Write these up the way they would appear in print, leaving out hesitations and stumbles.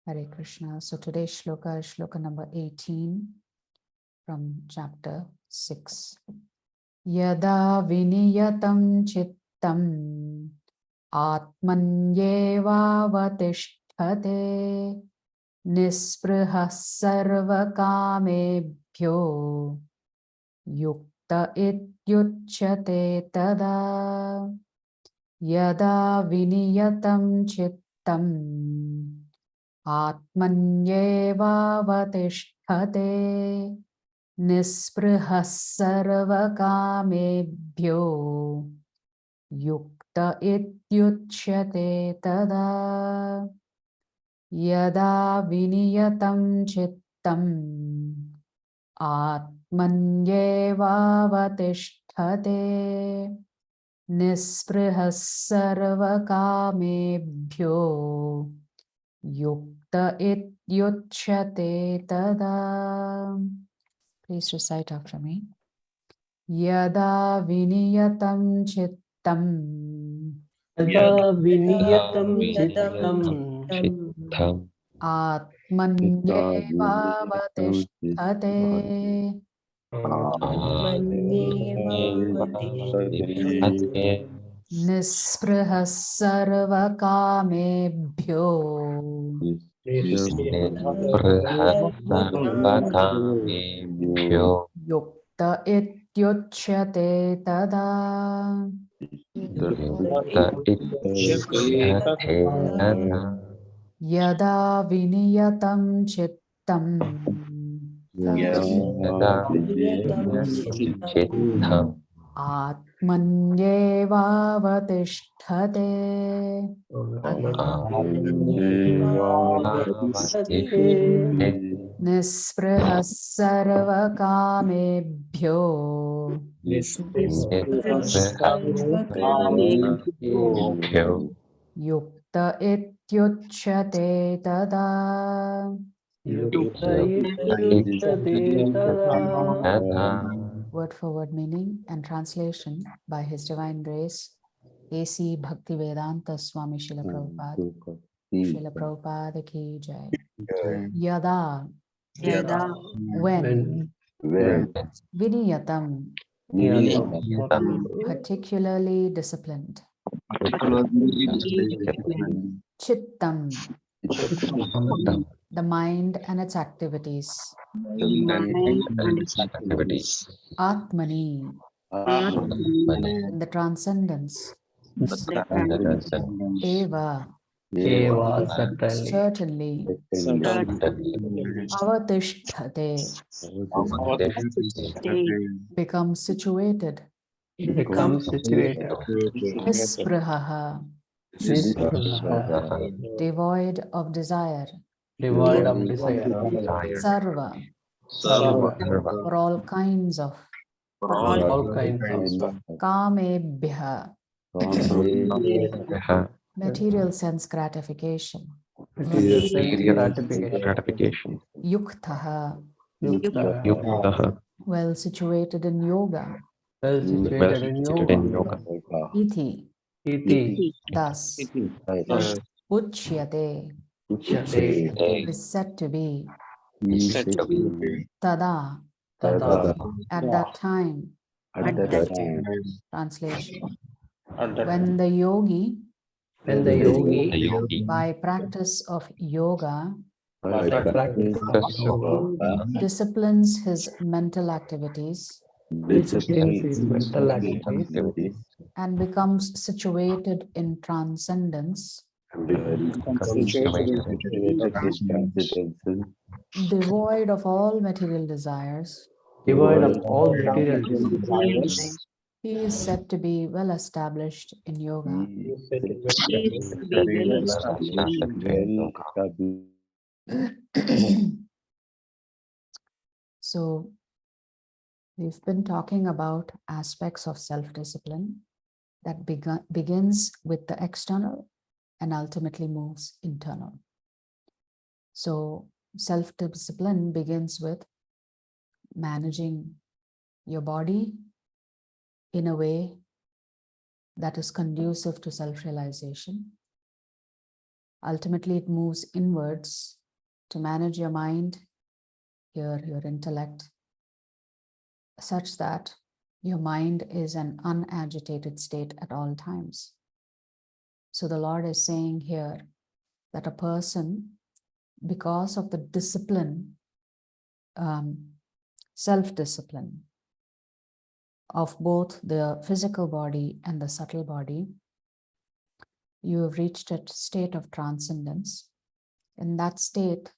Hare Krishna. So today's shloka is shloka number 18 from chapter 6. Yada viniyatam chittam atmanyevavatishthate nisprihah sarvakamebhyo yukta ityuchyate tada. Yada viniyatam chittam atmanyevavatishthate nispृहः sarvakamebhyo yukta ityuchyate tada. Yada viniyatam chittam atmanyevavatishthate nispृहः sarvakamebhyo yukta ityuchyate tada. Please recite after me. Yada viniyatam chittam Yada viniyatam chittam atmanyevavatishthate nispृहः sarvakamebhyo yukta ityuchyate tada. Yada viniyatam chittam atmanyevavatishthate nispृहः sarvakamebhyo yukta ityuchyate tada. Word for word meaning and translation by His Divine Grace A.C. Bhaktivedanta Swami Srila Prabhupada. Srila Prabhupada ki jai. Yada, when, viniyatam, particularly disciplined, chittam, the mind and its activities, atmani, the transcendence, eva, certainly, avatishthate, become situated, nisprıhah, devoid of desire, sarva, for all kinds of, kamebhya, material sense gratification, yuktah, well situated in yoga, iti, thus, uchyate, is said to be, tada, at that time. Translation. When the yogi, by practice of yoga, disciplines his mental activities and becomes situated in transcendence, devoid of all material desires, he is said to be well established in yoga. So, we've been talking about aspects of self-discipline that begins with the external and ultimately moves internal. So, self-discipline begins with managing your body in a way that is conducive to self-realization. Ultimately, it moves inwards to manage your mind, your intellect, such that your mind is an unagitated state at all times. So the Lord is saying here that a person, because of the discipline, self-discipline of both the physical body and the subtle body, you have reached a state of transcendence. In that state,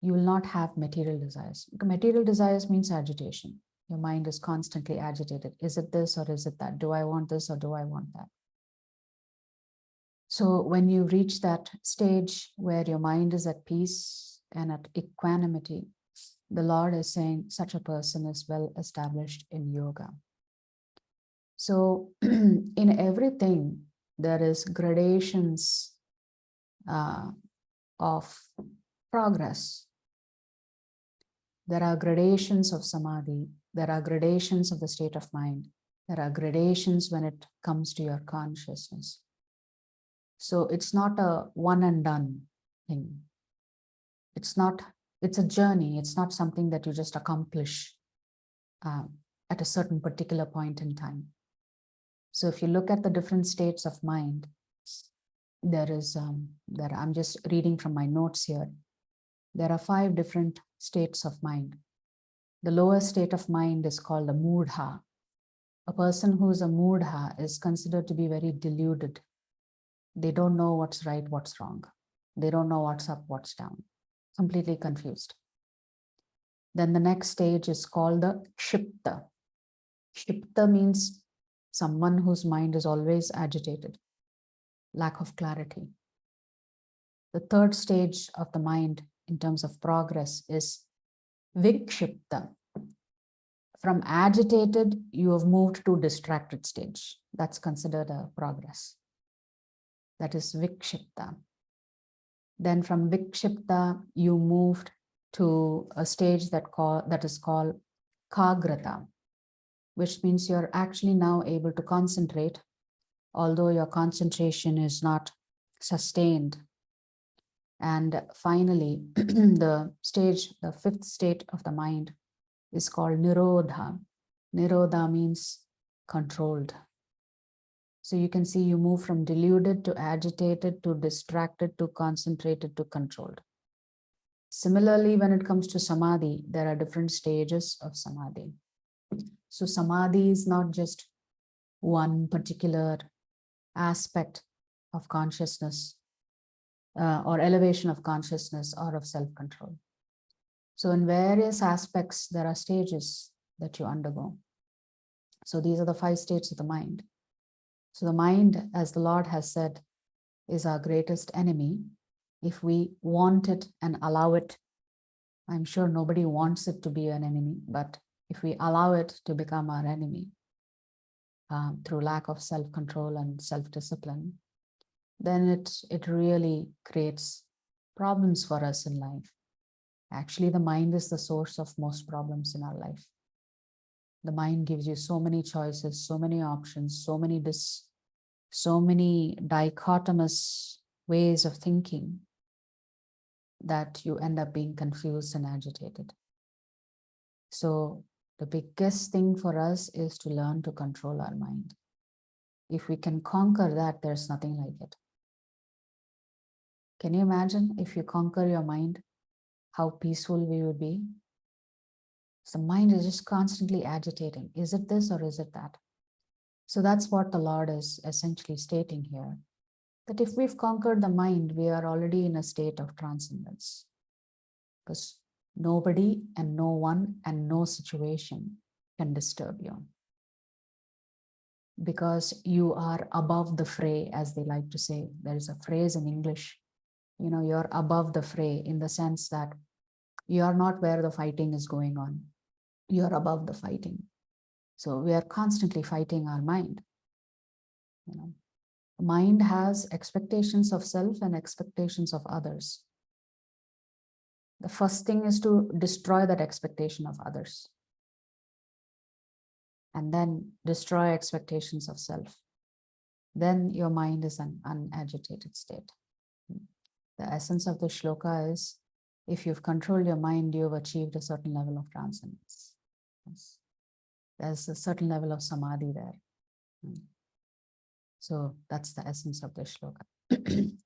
you will not have material desires. Material desires means agitation. Your mind is constantly agitated. Is it this or is it that? Do I want this or do I want that? So when you reach that stage where your mind is at peace and at equanimity, the Lord is saying such a person is well established in yoga. So in everything, there is gradations of progress. There are gradations of samadhi. There are gradations of the state of mind. There are gradations when it comes to your consciousness. So it's not a one and done thing. It's a journey. It's not something that you just accomplish at a certain particular point in time. So if you look at the different states of mind, I'm just reading from my notes here. There are 5 different states of mind. The lowest state of mind is called a moodha. A person who is a moodha is considered to be very deluded. They don't know what's right, what's wrong. They don't know what's up, what's down. Completely confused. Then the next stage is called the kshipta. Kshipta means someone whose mind is always agitated, lack of clarity. The third stage of the mind in terms of progress is vikshipta. From agitated, you have moved to distracted stage. That's considered a progress. That is vikshipta. Then from vikshipta, you moved to a stage that is called kagrata, which means you're actually now able to concentrate, although your concentration is not sustained. And finally, the 5th state of the mind is called nirodha. Nirodha means controlled. So you can see you move from deluded to agitated to distracted to concentrated to controlled. Similarly, when it comes to samadhi, there are different stages of samadhi. So samadhi is not just one particular aspect of consciousness or elevation of consciousness or of self-control. So in various aspects, there are stages that you undergo. So these are the 5 states of the mind. So the mind, as the Lord has said, is our greatest enemy. If we want it and allow it, I'm sure nobody wants it to be an enemy, but if we allow it to become our enemy through lack of self-control and self-discipline, then it really creates problems for us in life. Actually, the mind is the source of most problems in our life. The mind gives you so many choices, so many options, so many dichotomous ways of thinking that you end up being confused and agitated. So the biggest thing for us is to learn to control our mind. If we can conquer that, there's nothing like it. Can you imagine if you conquer your mind, how peaceful we would be? So the mind is just constantly agitating. Is it this or is it that? So that's what the Lord is essentially stating here, that if we've conquered the mind, we are already in a state of transcendence. Because nobody and no one and no situation can disturb you. Because you are above the fray, as they like to say. There is a phrase in English, you're above the fray in the sense that you are not where the fighting is going on. You're above the fighting. So we are constantly fighting our mind. Mind has expectations of self and expectations of others. The first thing is to destroy that expectation of others. And then destroy expectations of self. Then your mind is an unagitated state. The essence of the shloka is if you've controlled your mind, you've achieved a certain level of transcendence. Yes. There's a certain level of samadhi there. So that's the essence of the shloka.